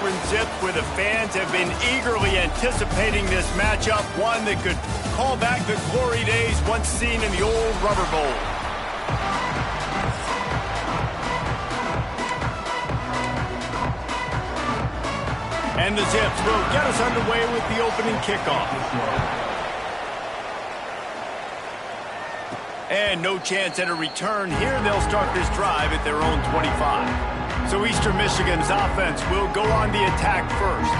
Akron Zips, where the fans have been eagerly anticipating this matchup, one that could call back the glory days once seen in the old Rubber Bowl. And the Zips will get us underway with the opening kickoff. And no chance at a return here. They'll start this drive at their own 25. So Eastern Michigan's offense will go on the attack first.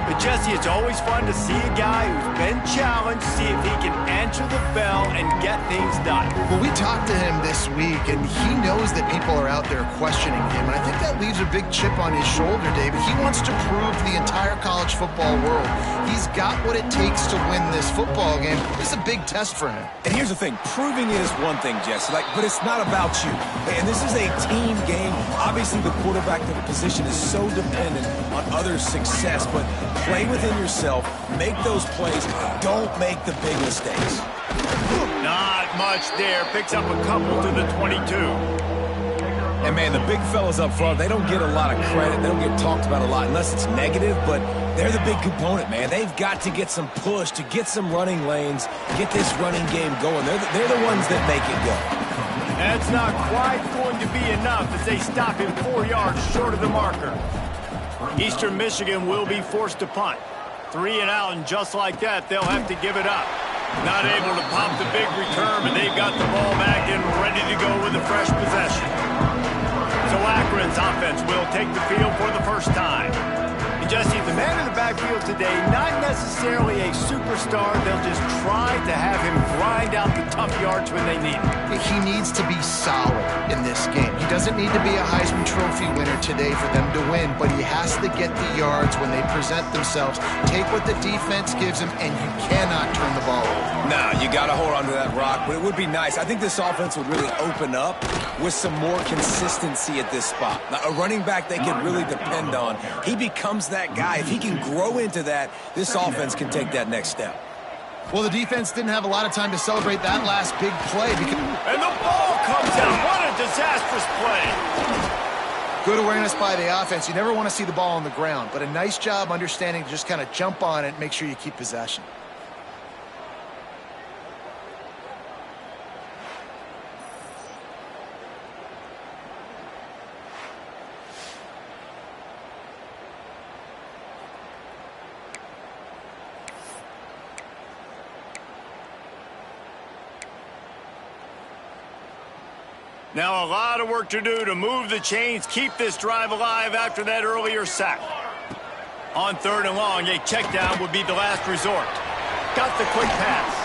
But Jesse, it's always fun to see a guy who's been challenged, see if he can answer the bell and get things done. Well, we talked to him this week, and he knows that people are out there questioning him. And I think that leaves a big chip on his shoulder, David. He wants to prove to the entire college football world he's got what it takes to win this football game. It's a big test for him. And here's the thing. Proving it is one thing, Jesse, but it's not about you. And this is a team game. Obviously, the quarterback position is so dependent on others' success, but play within yourself, make those plays, don't make the big mistakes. Not much there. Picks up a couple to the 22. And, man, the big fellas up front, they don't get a lot of credit. They don't get talked about a lot unless it's negative, but they're the big component, man. They've got to get some push, to get some running lanes, get this running game going. They're the ones that make it go. That's not quite going to be enough as they stop him 4 yards short of the marker. Eastern Michigan will be forced to punt. 3 and out, and just like that, they'll have to give it up. Not able to pop the big return, but they've got the ball back and ready to go with a fresh possession. So Akron's offense will take the field for the first time. And Jesse, the man in the backfield today, not necessarily a superstar. They'll just try to have him grind out the tough yards when they need it. He needs to be solid in this game. He doesn't need to be a Heisman Trophy winner today for them to win, but he has to get the yards when they present themselves. Take what the defense gives him, and you cannot turn the ball over. Nah, you got to hold on to that rock, but it would be nice. I think this offense would really open up with some more consistency at this spot. Now, a running back they can really depend on. He becomes that guy. If he can grow into that, this offense can take that next step. Well, the defense didn't have a lot of time to celebrate that last big play. And the ball comes out. What a disastrous play. Good awareness by the offense. You never want to see the ball on the ground, but a nice job understanding to just kind of jump on it and make sure you keep possession. Now a lot of work to do to move the chains, keep this drive alive after that earlier sack. On 3rd and long, a check down would be the last resort. Got the quick pass.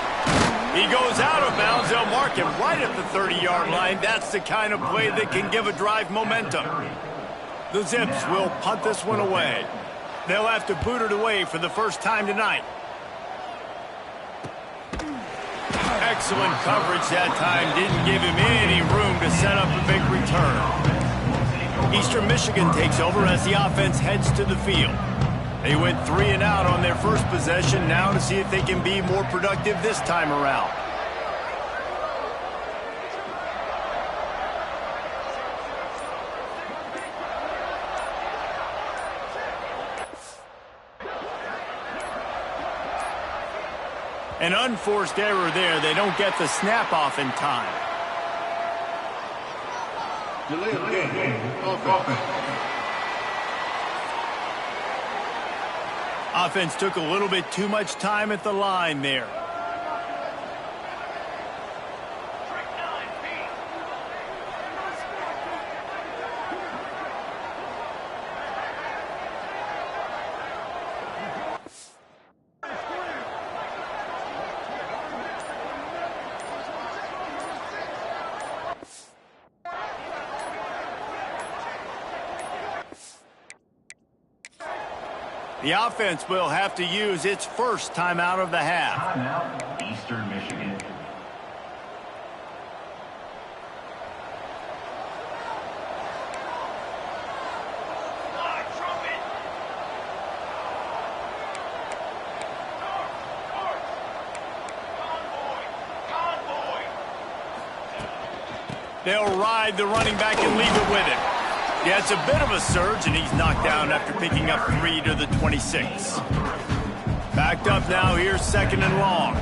He goes out of bounds. They'll mark him right at the 30-yard line. That's the kind of play that can give a drive momentum. The Zips will punt this one away. They'll have to boot it away for the first time tonight. Excellent coverage that time. Didn't give him any room to set up a big return. Eastern Michigan takes over as the offense heads to the field. They went 3 and out on their first possession, now to see if they can be more productive this time around. An unforced error there. They don't get the snap off in time. Offense took a little bit too much time at the line there. The offense will have to use its first timeout of the half. Timeout, Eastern Michigan. They'll ride the running back and leave it with him. Yeah, it's a bit of a surge, and he's knocked down after picking up 3 to the 26. Backed up now, here's 2nd and long.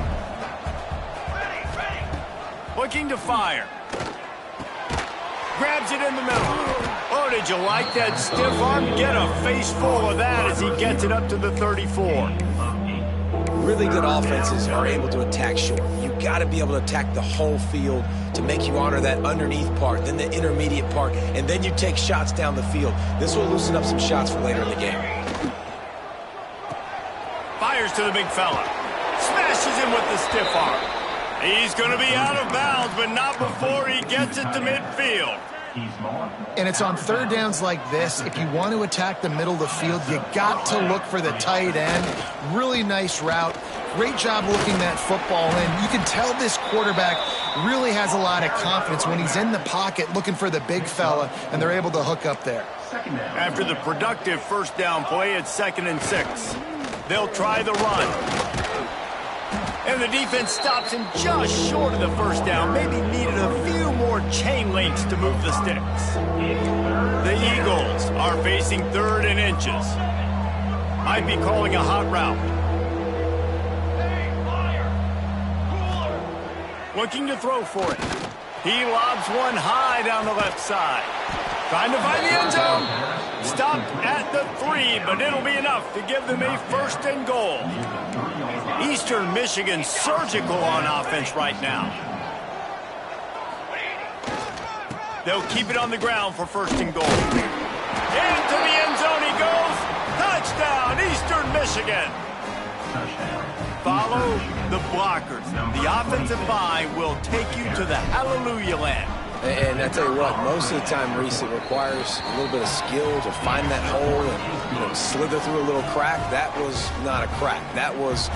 Looking to fire. Grabs it in the middle. Oh, did you like that stiff arm? Get a face full of that as he gets it up to the 34. Really good offenses are able to attack short. You got to be able to attack the whole field to make you honor that underneath part, then the intermediate part, and then you take shots down the field. This will loosen up some shots for later in the game. Fires to the big fella. Smashes him with the stiff arm. He's going to be out of bounds, but not before he gets it to midfield. And it's on 3rd downs like this. If you want to attack the middle of the field, you got to look for the tight end. Really nice route. Great job looking that football in. You can tell this quarterback really has a lot of confidence when he's in the pocket looking for the big fella, and they're able to hook up there. After the productive 1st down play, it's 2nd and 6. They'll try the run. And the defense stops him just short of the 1st down. Maybe needed a few more chain links to move the sticks. The Eagles are facing 3rd and inches. Might be calling a hot route. Looking to throw for it. He lobs one high down the left side. Trying to find the end zone. Stopped at the 3, but it'll be enough to give them a 1st and goal. Eastern Michigan surgical on offense right now. They'll keep it on the ground for 1st and goal. Into the end zone he goes. Touchdown, Eastern Michigan. Follow the blockers. The offensive line will take you to the hallelujah land. And I tell you what, most of the time, Reese, it requires a little bit of skill to find that hole and slither through a little crack. That was not a crack. That was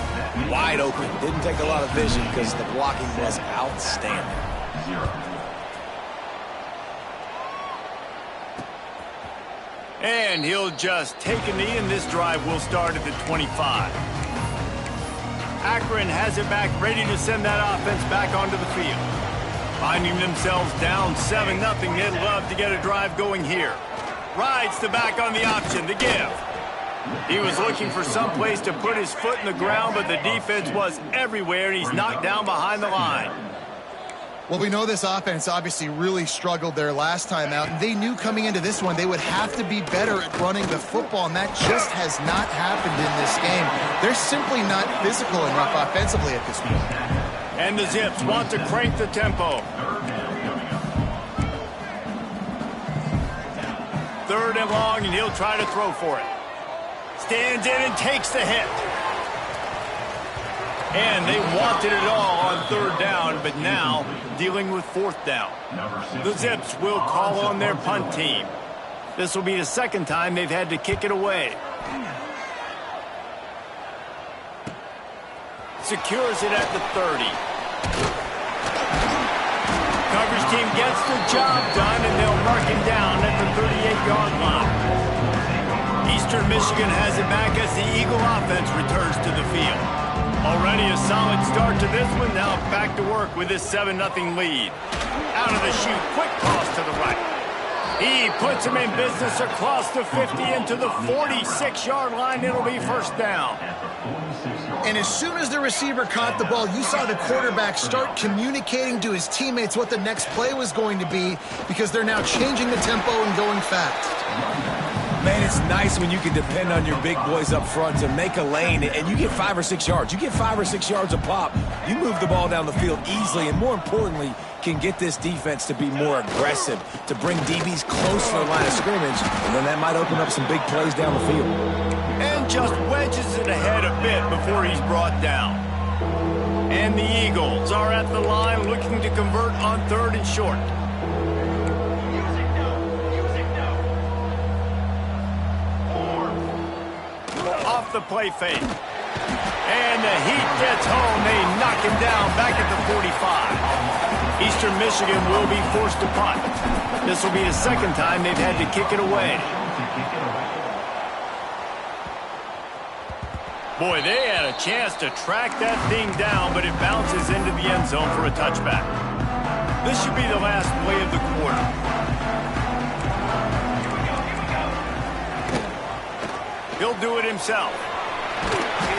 wide open. Didn't take a lot of vision because the blocking was outstanding. And he'll just take a knee, and this drive will start at the 25. Akron has it back, ready to send that offense back onto the field. Finding themselves down 7-0, they'd love to get a drive going here. Rides the back on the option, the give. He was looking for some place to put his foot in the ground, but the defense was everywhere, and he's knocked down behind the line. Well, we know this offense obviously really struggled their last time out, and they knew coming into this one they would have to be better at running the football, and that just has not happened in this game. They're simply not physical enough offensively at this point. And the Zips want to crank the tempo. 3rd and long, and he'll try to throw for it. Stands in and takes the hit. And they wanted it all on 3rd down, but now dealing with 4th down. The Zips will call on their punt team. This will be the 2nd time they've had to kick it away. Secures it at the 30. Coverage team gets the job done, and they'll mark him down at the 38-yard line. Eastern Michigan has it back as the Eagle offense returns to the field. Already a solid start to this one. Now back to work with this 7-0 lead. Out of the chute, quick toss to the right. He puts him in business across the 50 into the 46-yard line. It'll be 1st down. And as soon as the receiver caught the ball, you saw the quarterback start communicating to his teammates what the next play was going to be, because they're now changing the tempo and going fast. Man, it's nice when you can depend on your big boys up front to make a lane, and you get 5 or 6 yards. You get 5 or 6 yards a pop. You move the ball down the field easily, and more importantly, can get this defense to be more aggressive, to bring DBs close to the line of scrimmage, and then that might open up some big plays down the field. And just wedges it ahead a bit before he's brought down. And the Eagles are at the line looking to convert on 3rd and short. Off the play fake. And the heat gets home. They knock him down back at the 45. Eastern Michigan will be forced to punt. This will be the 2nd time they've had to kick it away. Boy, they had a chance to track that thing down, but it bounces into the end zone for a touchback. This should be the last play of the quarter. He'll do it himself.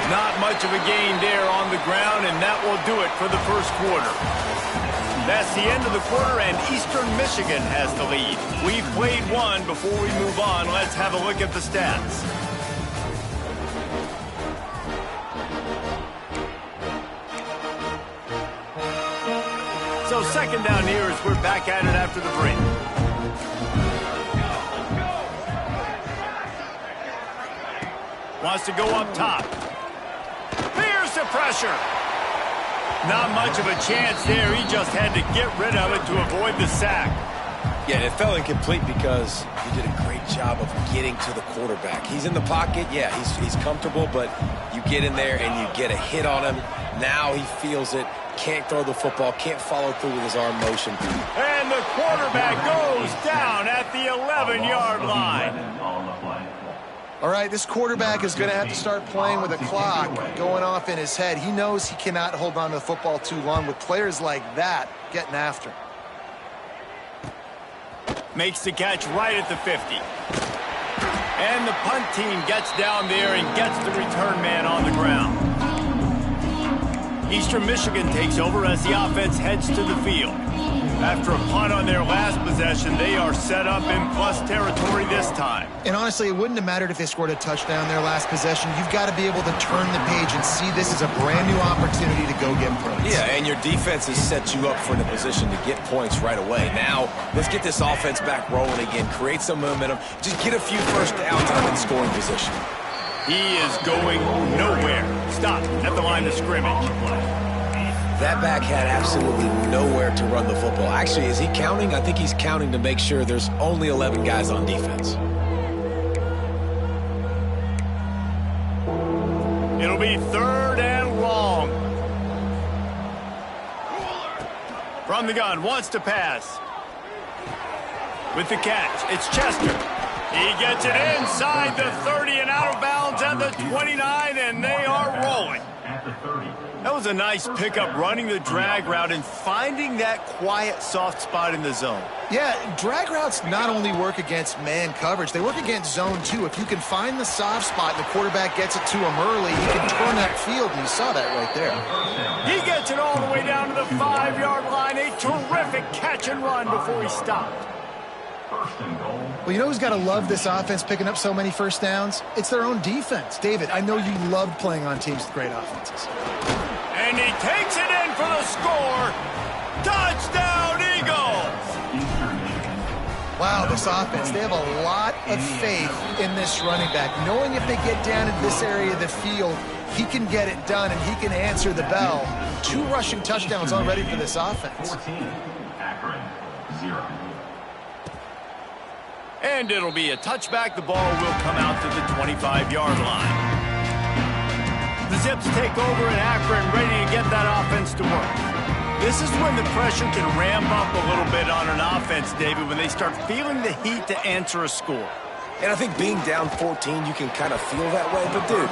Not much of a gain there on the ground, and that will do it for the first quarter. That's the end of the quarter, and Eastern Michigan has the lead. We've played one. Before we move on, let's have a look at the stats. So second down here as we're back at it after the break. Wants to go up top. Here's the pressure. Not much of a chance there. He just had to get rid of it to avoid the sack. Yeah, it fell incomplete because he did a great job of getting to the quarterback. He's in the pocket. Yeah, he's comfortable, but you get in there and you get a hit on him. Now he feels it. Can't throw the football. Can't follow through with his arm motion. And the quarterback goes down at the 11-yard line. All right, this quarterback is going to have to start playing with a clock going off in his head. He knows he cannot hold on to the football too long with players like that getting after him. Makes the catch right at the 50. And the punt team gets down there and gets the return man on the ground. Eastern Michigan takes over as the offense heads to the field. After a punt on their last possession, they are set up in plus territory this time. And honestly, it wouldn't have mattered if they scored a touchdown their last possession. You've got to be able to turn the page and see this as a brand new opportunity to go get points. Yeah, and your defense has set you up for the position to get points right away. Now, let's get this offense back rolling again, create some momentum, just get a few first downs out in scoring position. He is going nowhere. Stop at the line of scrimmage. That back had absolutely nowhere to run the football. Actually, is he counting? I think he's counting to make sure there's only 11 guys on defense. It'll be third and long. From the gun, wants to pass. With the catch, it's Chester. He gets it inside the 30 and out of bounds at the 29, and they are rolling. That was a nice pickup, running the drag route and finding that quiet, soft spot in the zone. Yeah, drag routes not only work against man coverage, they work against zone too. If you can find the soft spot and the quarterback gets it to him early, he can turn that field, and you saw that right there. He gets it all the way down to the 5-yard line. A terrific catch and run before he stopped. Well, you know who's got to love this offense picking up so many first downs? It's their own defense. David, I know you loved playing on teams with great offenses. And he takes it in for the score. Touchdown, Eagles! Wow, this offense, they have a lot of faith in this running back, knowing if they get down in this area of the field, he can get it done and he can answer the bell. 2 rushing touchdowns already for this offense. 14, Akron, 0. And it'll be a touchback. The ball will come out to the 25-yard line. The Zips take over in Akron, ready to get that offense to work. This is when the pressure can ramp up a little bit on an offense, David, when they start feeling the heat to answer a score. And I think being down 14, you can kind of feel that way. But, dude,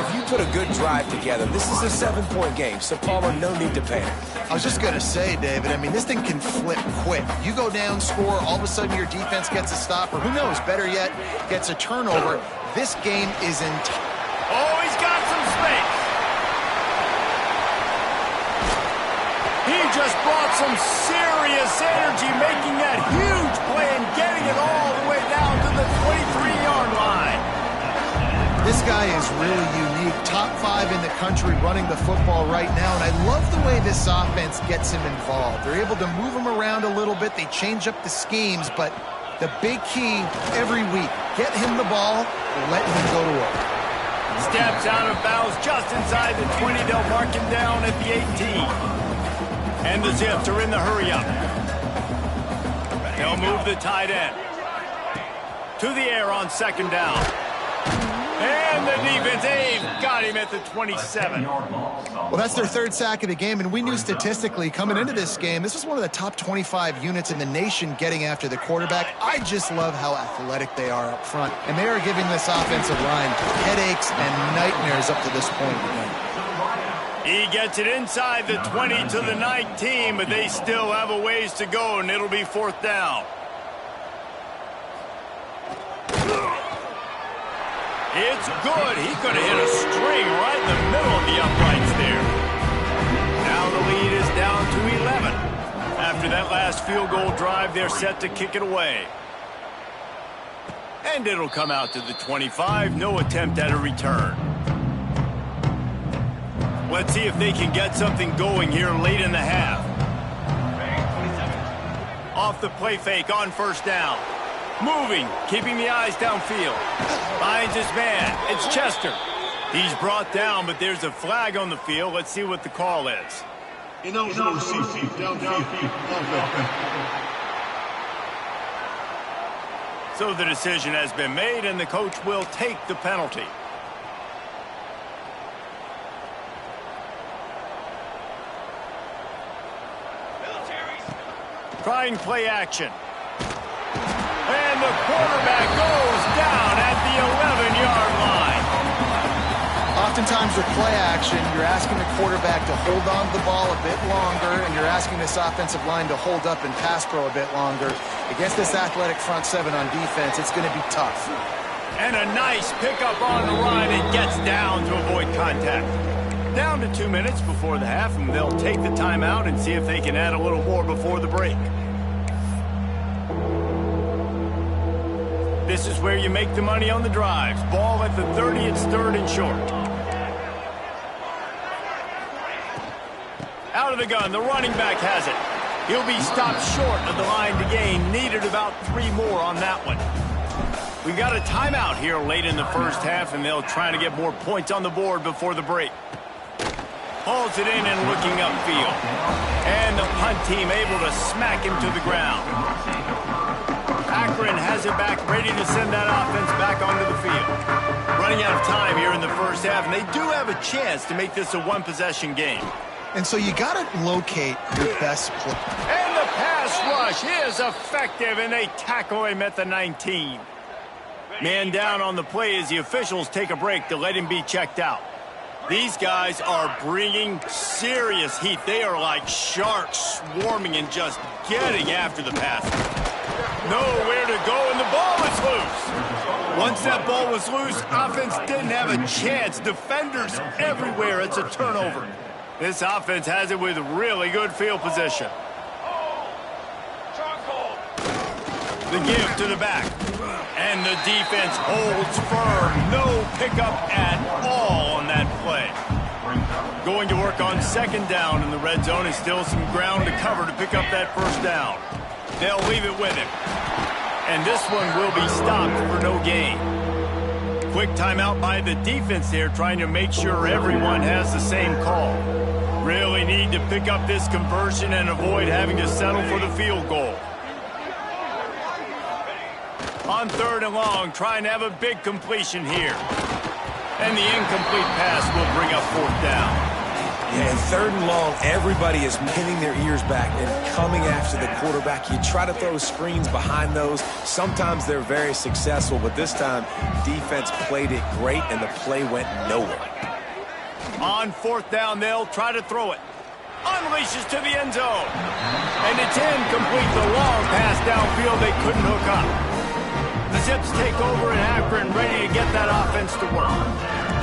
if you put a good drive together, this is a 7-point game. So, Palmer, no need to panic. I was just going to say, David, I mean, this thing can flip quick. You go down, score, all of a sudden your defense gets a stop, or who knows, better yet, gets a turnover. This game is in... Oh, he's got some space. He just brought some serious energy, making that huge play and getting it all the way down to the 23-yard line. This guy is really unique. Top 5 in the country running the football right now, and I love the way this offense gets him involved. They're able to move him around a little bit. They change up the schemes, but the big key every week, get him the ball, let him go to work. Steps out of bounds just inside the 20. They'll mark him down at the 18. And the Zips are in the hurry-up. They'll move the tight end to the air on second down. And the defense, got him at the 27. Well, that's their 3rd sack of the game, and we knew statistically coming into this game, this was one of the top 25 units in the nation getting after the quarterback. I just love how athletic they are up front, and they are giving this offensive line headaches and nightmares up to this point. He gets it inside the 20 to the 19, but they still have a ways to go, and it'll be 4th down. It's good. He could have hit a string right in the middle of the uprights there. Now the lead is down to 11. After that last field goal drive, they're set to kick it away. And it'll come out to the 25. No attempt at a return. Let's see if they can get something going here late in the half. Off the play fake on first down. Moving, keeping the eyes downfield. Finds his man. It's Chester. He's brought down, but there's a flag on the field. Let's see what the call is. Ineligible receiver, downfield. So the decision has been made, and the coach will take the penalty. Trying play action. And the quarterback goes down at the 11-yard line. Oftentimes with play action, you're asking the quarterback to hold on to the ball a bit longer, and you're asking this offensive line to hold up and pass pro a bit longer. Against this athletic front seven on defense, it's going to be tough. And a nice pickup on the run and gets down to avoid contact. Down to 2 minutes before the half, and they'll take the timeout and see if they can add a little more before the break. This is where you make the money on the drives. Ball at the 30, it's third and short. Out of the gun, the running back has it. He'll be stopped short of the line to gain. Needed about 3 more on that one. We've got a timeout here late in the first half, and they'll try to get more points on the board before the break. Hauls it in and looking upfield. And the punt team able to smack him to the ground. Akron has it back, ready to send that offense back onto the field. Running out of time here in the first half, and they do have a chance to make this a one-possession game. And so you got to locate your best play. And the pass rush is effective, and they tackle him at the 19. Man down on the play as the officials take a break to let him be checked out. These guys are bringing serious heat. They are like sharks swarming and just getting after the passer. Nowhere to go, and the ball is loose. Once that ball was loose, offense didn't have a chance. Defenders everywhere. It's a turnover. This offense has it with really good field position. The give to the back. And the defense holds firm. No pickup at all on that play. Going to work on second down in the red zone, and still some ground to cover to pick up that first down. They'll leave it with him. And this one will be stopped for no gain. Quick timeout by the defense there, trying to make sure everyone has the same call. Really need to pick up this conversion and avoid having to settle for the field goal. On third and long, trying to have a big completion here. And the incomplete pass will bring up fourth down. Yeah, and third and long, everybody is pinning their ears back and coming after the quarterback. You try to throw screens behind those. Sometimes they're very successful, but this time, defense played it great, and the play went nowhere. On fourth down, they'll try to throw it. Unleashes to the end zone. And it's incomplete. The long pass downfield, they couldn't hook up. The Zips take over in Akron, ready to get that offense to work.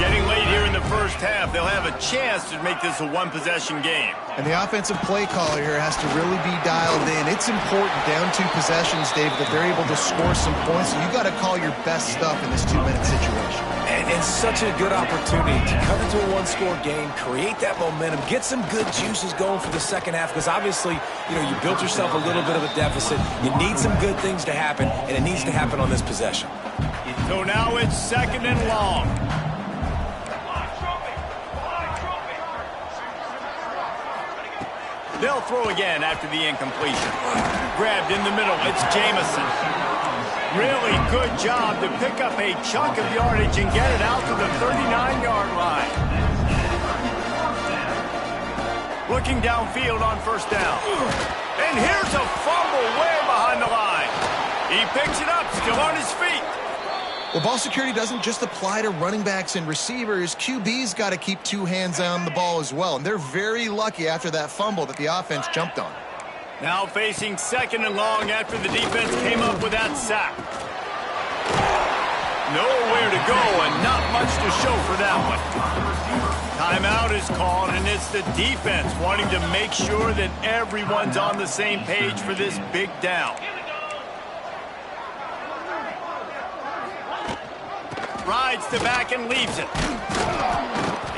Getting late here in the first half, they'll have a chance to make this a one-possession game. And the offensive play caller here has to really be dialed in. It's important down 2 possessions, David, that they're able to score some points. So you got to call your best stuff in this 2-minute situation. And such a good opportunity to come into a one-score game, create that momentum, get some good juices going for the second half, because obviously, you built yourself a little bit of a deficit. You need some good things to happen, and it needs to happen on this possession. So now it's second and long. They'll throw again after the incompletion. Grabbed in the middle, it's Jamison. Really good job to pick up a chunk of yardage and get it out to the 39-yard line. Looking downfield on first down. And here's a fumble way behind the line. He picks it up, still on his feet. Well, ball security doesn't just apply to running backs and receivers. QB's got to keep 2 hands on the ball as well. And they're very lucky after that fumble that the offense jumped on. Now facing second and long after the defense came up with that sack. Nowhere to go and not much to show for that one. Timeout is called, and it's the defense wanting to make sure that everyone's on the same page for this big down. Rides the back and leaves it.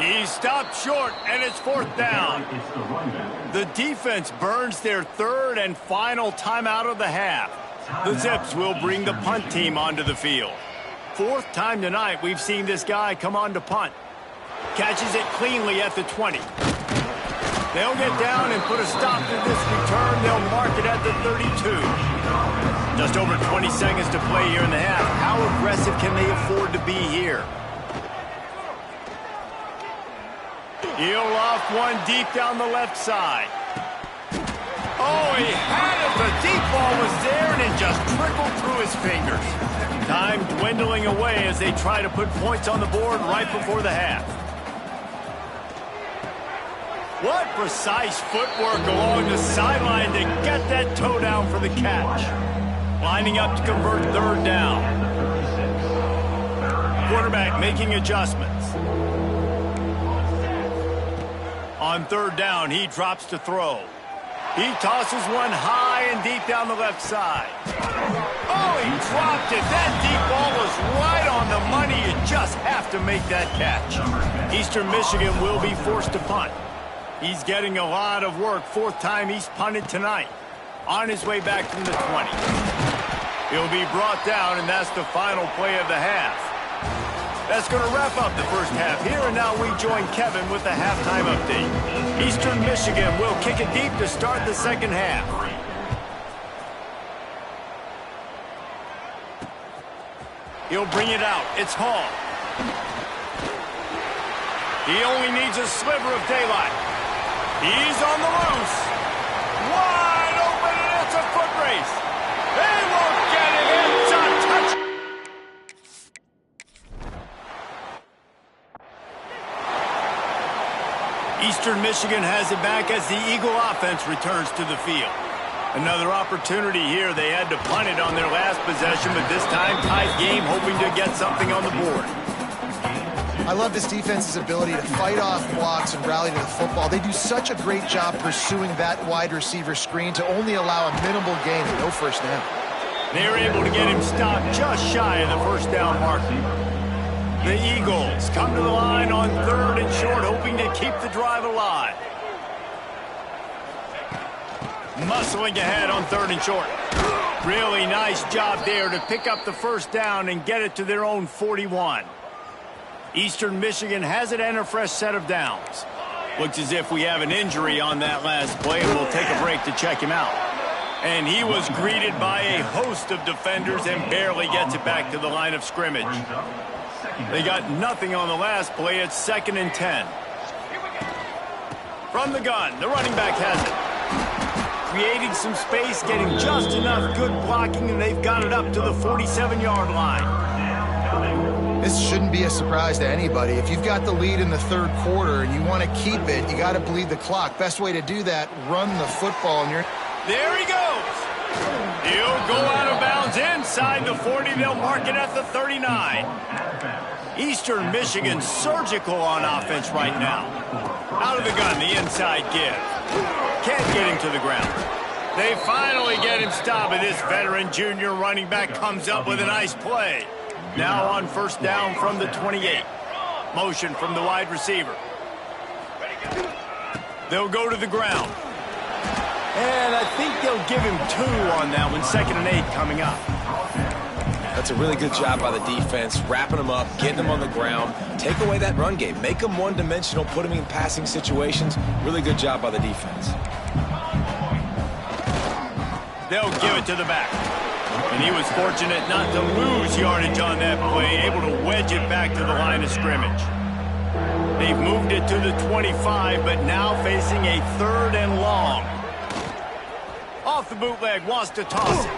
He stopped short, and it's fourth down. The defense burns their third and final timeout of the half. The Zips will bring the punt team onto the field. Fourth time tonight we've seen this guy come on to punt. Catches it cleanly at the 20. They'll get down and put a stop to this return. They'll mark it at the 32. Just over 20 seconds to play here in the half. How aggressive can they afford to be here? He'll loft one deep down the left side. Oh, he had it. The deep ball was there, and it just trickled through his fingers. Time dwindling away as they try to put points on the board right before the half. What precise footwork along the sideline to get that toe down for the catch. Lining up to convert third down. Quarterback making adjustments. On third down, he drops to throw. He tosses one high and deep down the left side. Oh, he dropped it. That deep ball was right on the money. You just have to make that catch. Eastern Michigan will be forced to punt. He's getting a lot of work. Fourth time he's punted tonight. On his way back from the 20. He'll be brought down, and that's the final play of the half. That's going to wrap up the first half here, and now we join Kevin with the halftime update. Eastern Michigan will kick it deep to start the second half. He'll bring it out. It's Hall. He only needs a sliver of daylight. He's on the loose. Wide open, and it's a foot race. They won't get it. It's a touch. Eastern Michigan has it back as the Eagle offense returns to the field. Another opportunity here. They had to punt it on their last possession, but this time tight game, hoping to get something on the board. I love this defense's ability to fight off blocks and rally to the football. They do such a great job pursuing that wide receiver screen to only allow a minimal gain and no first down. They're able to get him stopped just shy of the first down mark. The Eagles come to the line on third and short, hoping to keep the drive alive. Muscling ahead on third and short. Really nice job there to pick up the first down and get it to their own 41. Eastern Michigan has it and a fresh set of downs. Looks as if we have an injury on that last play, and we'll take a break to check him out. And he was greeted by a host of defenders and barely gets it back to the line of scrimmage. They got nothing on the last play. It's 2nd and 10. From the gun, the running back has it. Creating some space, getting just enough good blocking, and they've got it up to the 47-yard line. This shouldn't be a surprise to anybody. If you've got the lead in the third quarter and you want to keep it, you got to bleed the clock. Best way to do that, run the football. And there he goes. He'll go out of bounds inside the 40. They'll mark it at the 39. Eastern Michigan surgical on offense right now. Out of the gun, the inside give. Can't get him to the ground. They finally get him stopped, and this veteran junior running back comes up with a nice play. Now on first down from the 28. Motion from the wide receiver. They'll go to the ground. And I think they'll give him 2 on that one. 2nd and 8 coming up. That's a really good job by the defense, wrapping them up, getting them on the ground. Take away that run game. Make them one-dimensional, put them in passing situations. Really good job by the defense. They'll give it to the back. And he was fortunate not to lose yardage on that play, able to wedge it back to the line of scrimmage. They've moved it to the 25, but now facing a 3rd and long. Off the bootleg, wants to toss it.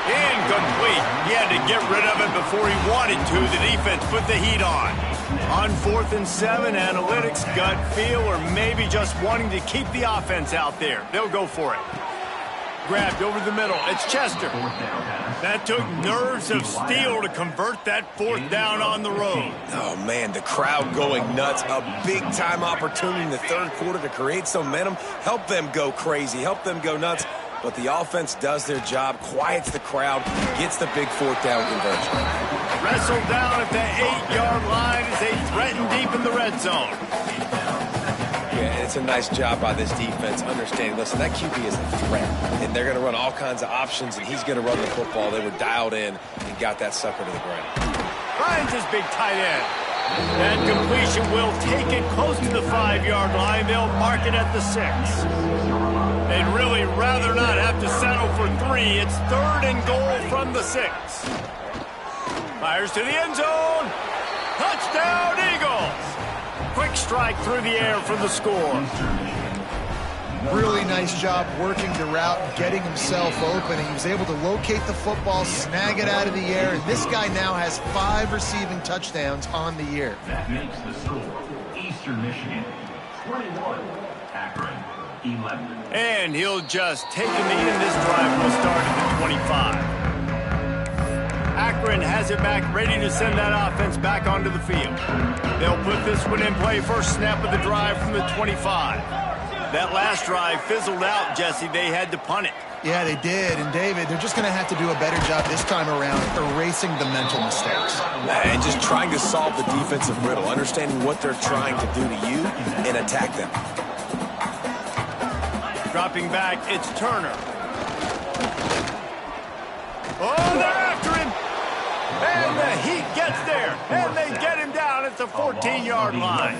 Incomplete. He had to get rid of it before he wanted to. The defense put the heat on. On 4th and 7, analytics, gut feel, or maybe just wanting to keep the offense out there. They'll go for it. Grabbed over the middle. It's Chester. That took nerves of steel to convert that 4th down on the road. Oh, man, the crowd going nuts. A big-time opportunity in the 3rd quarter to create some momentum. Help them go crazy. Help them go nuts. But the offense does their job, quiets the crowd, gets the big 4th down conversion. Wrestled down at the 8-yard line as they threaten deep in the red zone. Yeah, and it's a nice job by this defense understanding, listen, that QB is a threat, and they're going to run all kinds of options, and he's going to run the football. They were dialed in and got that sucker to the ground. Finds his big tight end. That completion will take it close to the 5-yard line. They'll mark it at the 6. They'd really rather not have to settle for 3. It's 3rd and goal from the 6. Fires to the end zone. Touchdown, Eagles! Quick strike through the air for the score. Really nice job working the route, getting himself open, and he was able to locate the football, snag it out of the air, and this guy now has 5 receiving touchdowns on the year. That makes the score Eastern Michigan 21, Akron 11. And he'll just take a knee, and this drive will start at the 25. Akron has it back, ready to send that offense back onto the field. They'll put this one in play, first snap of the drive from the 25. That last drive fizzled out, Jesse. They had to punt it. Yeah, they did. And, David, they're just going to have to do a better job this time around erasing the mental mistakes. And just trying to solve the defensive riddle, understanding what they're trying to do to you and attack them. Dropping back, it's Turner. Oh, they're after him. And the Heat gets there. And they get him down at the 14-yard line.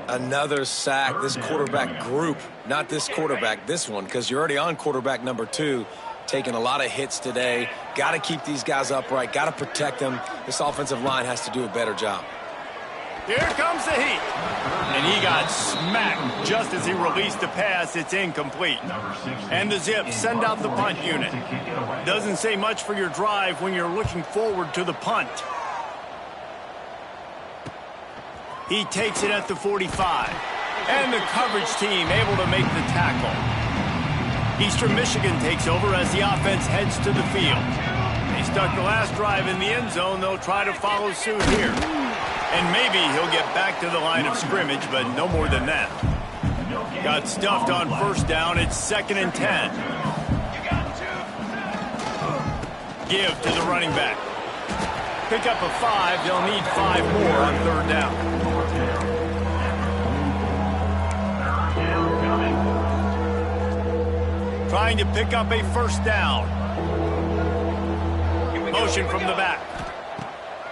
Another sack. This quarterback group, not this quarterback, this one, because you're already on quarterback number 2, taking a lot of hits today. Got to keep these guys upright. Got to protect them. This offensive line has to do a better job. Here comes the Heat. And he got smacked just as he released the pass. It's incomplete. And the Zips send out the punt unit. Doesn't say much for your drive when you're looking forward to the punt. He takes it at the 45. And the coverage team able to make the tackle. Eastern Michigan takes over as the offense heads to the field. They stuck the last drive in the end zone. They'll try to follow suit here. And maybe he'll get back to the line of scrimmage, but no more than that. Got stuffed on first down. It's 2nd and 10. Give to the running back. Pick up a 5. They'll need 5 more on 3rd down. Trying to pick up a 1st down. Motion from the back.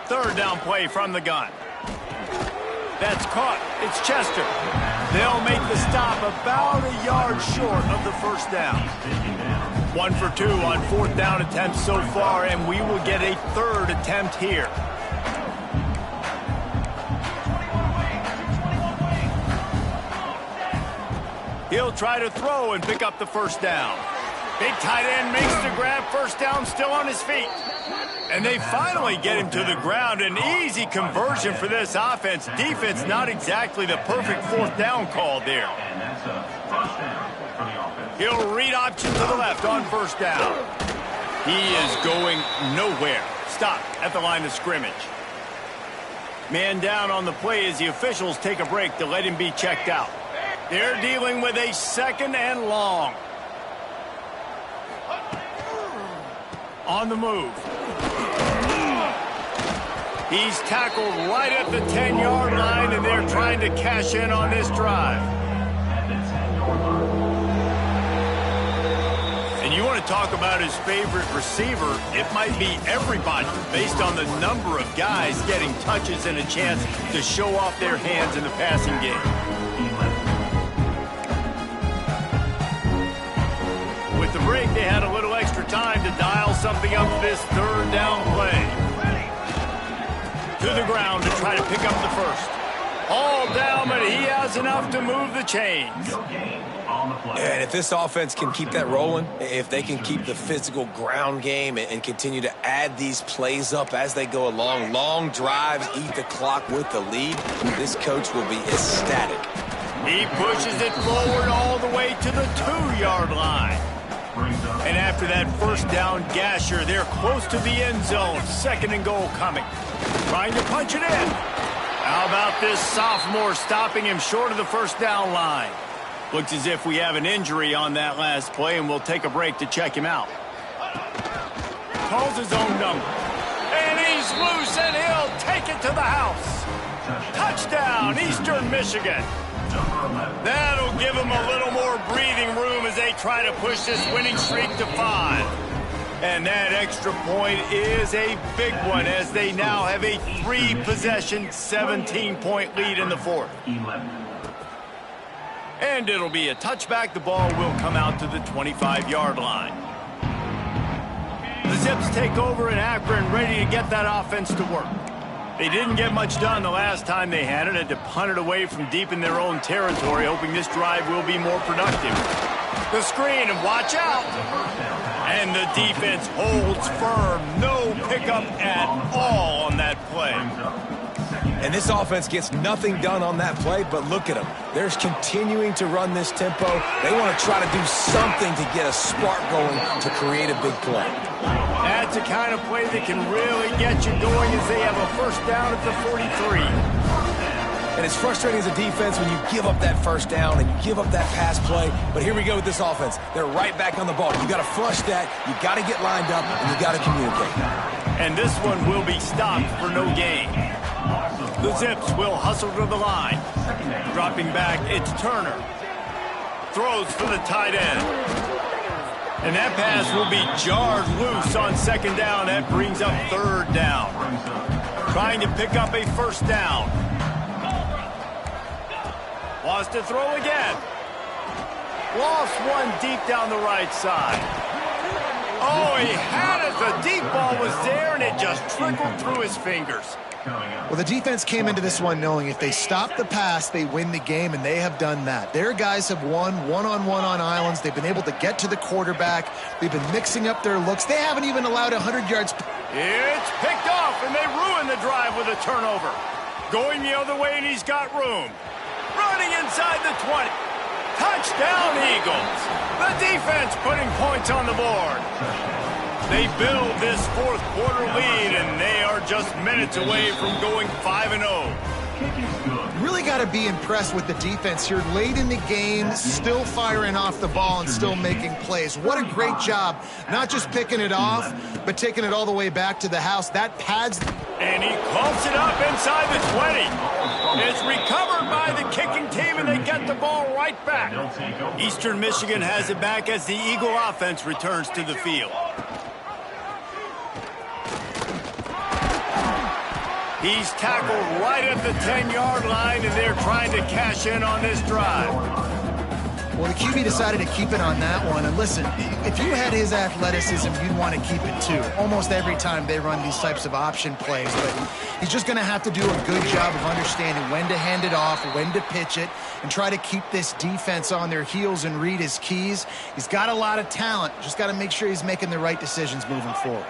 3rd down play from the gun. That's caught. It's Chester. They'll make the stop about a yard short of the 1st down. 1 for 2 on 4th down attempts so far, and we will get a 3rd attempt here. He'll try to throw and pick up the 1st down. Big tight end makes the grab. 1st down, still on his feet. And they finally get him to the ground. An easy conversion for this offense. Defense, not exactly the perfect 4th down call there. He'll read option to the left on 1st down. He is going nowhere. Stop at the line of scrimmage. Man down on the play as the officials take a break to let him be checked out. They're dealing with a 2nd and long. On the move. He's tackled right at the 10-yard line, and they're trying to cash in on this drive. And you want to talk about his favorite receiver, it might be everybody, based on the number of guys getting touches and a chance to show off their hands in the passing game. With the break, they had a little extra time to dial something up this 3rd down play. To the ground to try to pick up the 1st. All down, but he has enough to move the chains. And if this offense can keep that rolling, if they can keep the physical ground game and continue to add these plays up as they go along, long drives, eat the clock with the lead, this coach will be ecstatic. He pushes it forward all the way to the 2-yard line. And after that first down gasher, they're close to the end zone. 2nd and goal coming. Trying to punch it in. How about this sophomore stopping him short of the first down line? Looks as if we have an injury on that last play, and we'll take a break to check him out. Calls his own number. And he's loose, and he'll take it to the house. Touchdown, Eastern Michigan. That'll give them a little more breathing room as they try to push this winning streak to 5. And that extra point is a big one as they now have a 3-possession, 17-point lead in the 4th. And it'll be a touchback. The ball will come out to the 25-yard line. The Zips take over in Akron, ready to get that offense to work. They didn't get much done the last time they had it. Had to punt it away from deep in their own territory, hoping this drive will be more productive. The screen, and watch out. And the defense holds firm. No pickup at all on that play. And this offense gets nothing done on that play, but look at them. They're continuing to run this tempo. They want to try to do something to get a spark going to create a big play. That's the kind of play that can really get you going as they have a first down at the 43. And it's frustrating as a defense when you give up that first down and you give up that pass play. But here we go with this offense. They're right back on the ball. You got to flush that. You got to get lined up, and you got to communicate. And this one will be stopped for no gain. The Zips will hustle to the line. Dropping back, it's Turner. Throws for the tight end. And that pass will be jarred loose on 2nd down. That brings up 3rd down. Trying to pick up a first down. Wants to throw again. Lost one deep down the right side. Oh, he had it. The deep ball was there, and it just trickled through his fingers. Well, the defense came into this one knowing if they stop the pass, they win the game, and they have done that. Their guys have won one-on-one on islands. They've been able to get to the quarterback. They've been mixing up their looks. They haven't even allowed 100 yards. It's picked off, and they ruin the drive with a turnover. Going the other way, and he's got room. Running inside the 20. Touchdown, Eagles. The defense putting points on the board. They build this 4th quarter lead, and they are just minutes away from going 5-0. Really got to be impressed with the defense here. Late in the game, still firing off the ball and still making plays. What a great job. Not just picking it off, but taking it all the way back to the house. That pads. And he coughs it up inside the 20. It's recovered by the kicking team, and they get the ball right back. Eastern Michigan has it back as the Eagle offense returns to the field. He's tackled right at the 10-yard line, and they're trying to cash in on this drive. Well, the QB decided to keep it on that one. And listen, if you had his athleticism, you'd want to keep it too. Almost every time they run these types of option plays. But he's just going to have to do a good job of understanding when to hand it off, when to pitch it, and try to keep this defense on their heels and read his keys. He's got a lot of talent. Just got to make sure he's making the right decisions moving forward.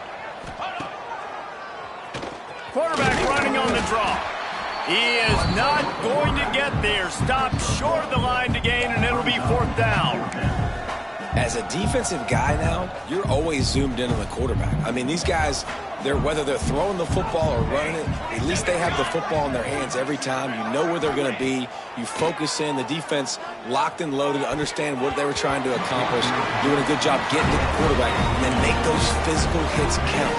Quarterback running on the draw. He is not going to get there. Stopped short of the line to gain, and it'll be 4th down. As a defensive guy now, you're always zoomed in on the quarterback. I mean, these guys, whether they're throwing the football or running it, at least they have the football in their hands every time. You know where they're going to be. You focus in. The defense locked and loaded, understand what they were trying to accomplish, doing a good job getting to the quarterback, and then make those physical hits count.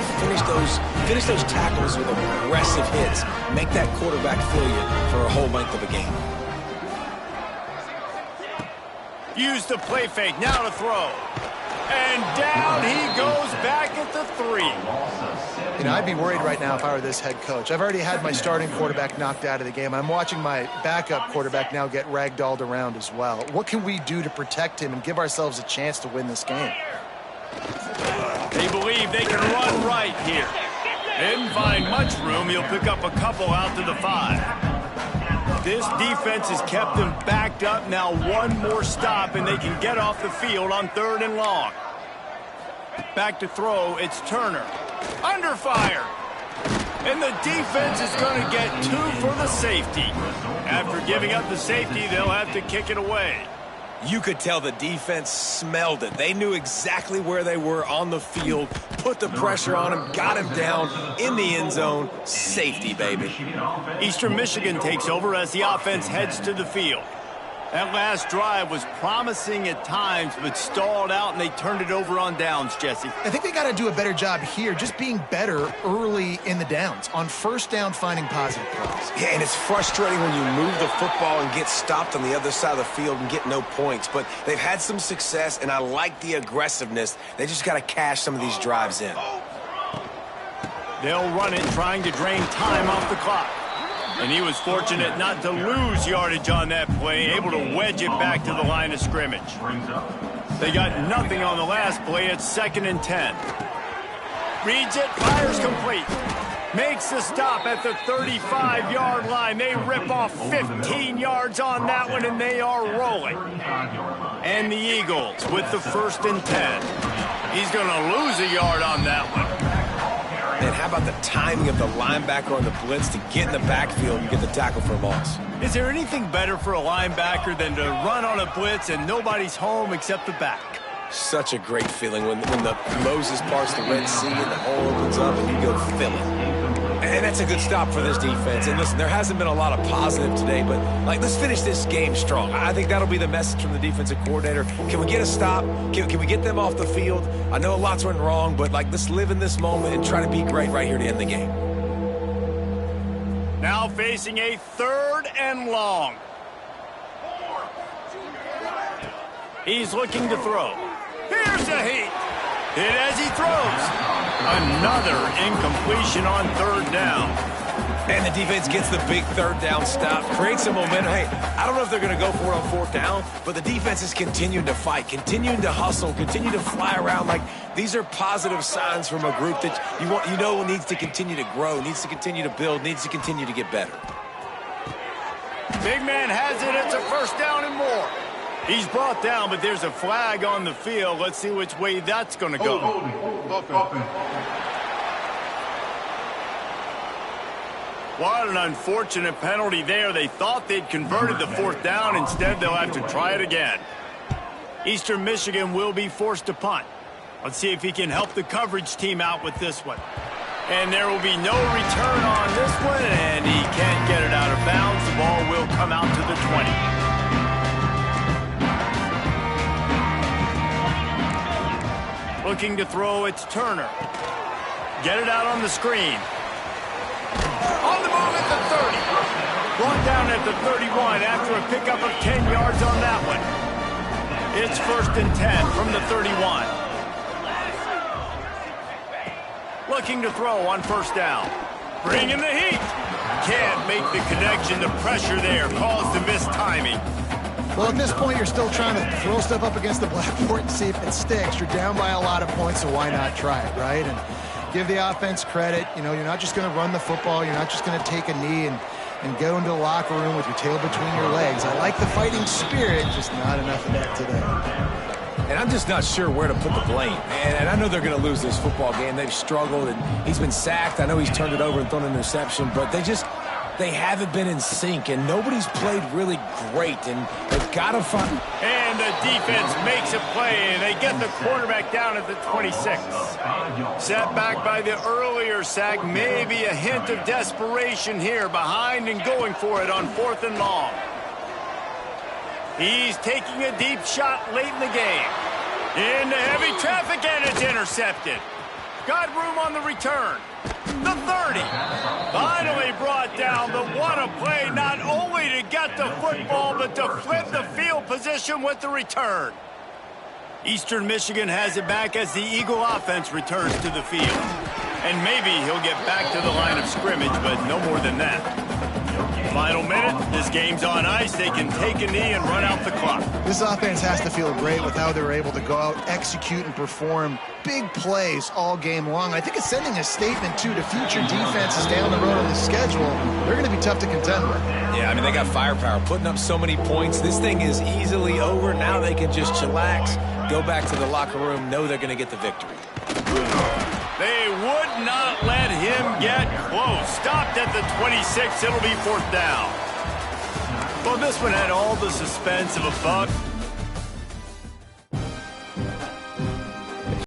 Finish those tackles with aggressive hits. Make that quarterback feel you for a whole length of a game. Use the play fake. Now to throw. And down he goes back at the 3. You know, I'd be worried right now if I were this head coach. I've already had my starting quarterback knocked out of the game. I'm watching my backup quarterback now get ragdolled around as well. What can we do to protect him and give ourselves a chance to win this game? They believe they can run right here. Didn't find much room. He'll pick up a couple out to the 5. This defense has kept them backed up. Now one more stop, and they can get off the field on 3rd and long. Back to throw, it's Turner. Under fire. And the defense is going to get 2 for the safety. After giving up the safety, they'll have to kick it away. You could tell the defense smelled it. They knew exactly where they were on the field, put the pressure on him, got him down in the end zone. Safety, baby. Eastern Michigan takes over as the offense heads to the field. That last drive was promising at times, but stalled out, and they turned it over on downs, Jesse. I think they got to do a better job here, just being better early in the downs. On first down, finding positive plays. Yeah, and it's frustrating when you move the football and get stopped on the other side of the field and get no points. But they've had some success, and I like the aggressiveness. They just got to cash some of these drives in. They'll run it, trying to drain time off the clock. And he was fortunate not to lose yardage on that play, able to wedge it back to the line of scrimmage. They got nothing on the last play. It's 2nd and 10. Reads it, fires complete. Makes the stop at the 35-yard line. They rip off 15 yards on that one, and they are rolling. And the Eagles with the 1st and 10. He's going to lose a yard on that one. And how about the timing of the linebacker on the blitz to get in the backfield and get the tackle for a loss? Is there anything better for a linebacker than to run on a blitz and nobody's home except the back? Such a great feeling when the Moses parts the Red Sea and the hole opens up and you go fill it. And that's a good stop for this defense. And listen, there hasn't been a lot of positive today, but let's finish this game strong. I think that'll be the message from the defensive coordinator. Can we get a stop? Can we get them off the field? I know lots went wrong, but let's live in this moment and try to be great right here to end the game. Now facing a 3rd and long. He's looking to throw. Here's a heat. Hit as he throws. Another incompletion on 3rd down. And the defense gets the big 3rd down stop, creates some momentum. Hey, I don't know if they're going to go for it on 4th down, but the defense is continuing to fight, continuing to hustle, continue to fly around. These are positive signs from a group that you know needs to continue to grow, needs to continue to build, needs to continue to get better. Big man has it. It's a 1st down and more. He's brought down, but there's a flag on the field. Let's see which way that's going to go. What an unfortunate penalty there. They thought they'd converted the 4th down. Instead, they'll have to try it again. Eastern Michigan will be forced to punt. Let's see if he can help the coverage team out with this one. And there will be no return on this one, and he can't get it out of bounds. The ball will come out to the 20. Looking to throw, it's Turner. Get it out on the screen. On the move at the 30. Brought down at the 31 after a pickup of 10 yards on that one. It's 1st and 10 from the 31. Looking to throw on 1st down. Bringing the heat. Can't make the connection. The pressure there caused the missed timing. Well, at this point, you're still trying to throw stuff up against the blackboard and see if it sticks. You're down by a lot of points, so why not try it, right? And give the offense credit. You know, you're not just going to run the football. You're not just going to take a knee and go into the locker room with your tail between your legs. I like the fighting spirit, just not enough of that today. And I'm just not sure where to put the blame. And I know they're going to lose this football game. They've struggled, and he's been sacked. I know he's turned it over and thrown an interception, but they haven't been in sync, and nobody's played really great, and they've got to find... And the defense makes a play, and they get the quarterback down at the 26. Set back by the earlier sack, maybe a hint of desperation here, behind and going for it on 4th and long. He's taking a deep shot late in the game. Into heavy traffic, and it's intercepted. Got room on the return. The 30. Finally brought down. The what a play, not only to get the football, but to flip the field position with the return. Eastern Michigan has it back as the Eagle offense returns to the field. And maybe he'll get back to the line of scrimmage, but no more than that. Final minute, this game's on ice. They can take a knee and run out the clock. This offense has to feel great with how they were able to go out, execute, and perform big plays all game long. I think it's sending a statement, too, to future defenses down the road on the schedule. They're going to be tough to contend with. Yeah, I mean, they got firepower, putting up so many points. This thing is easily over. Now they can just chillax, go back to the locker room, know they're going to get the victory. They would not let him get close. Stopped at the 26. It'll be 4th down. Well, this one had all the suspense of a buck.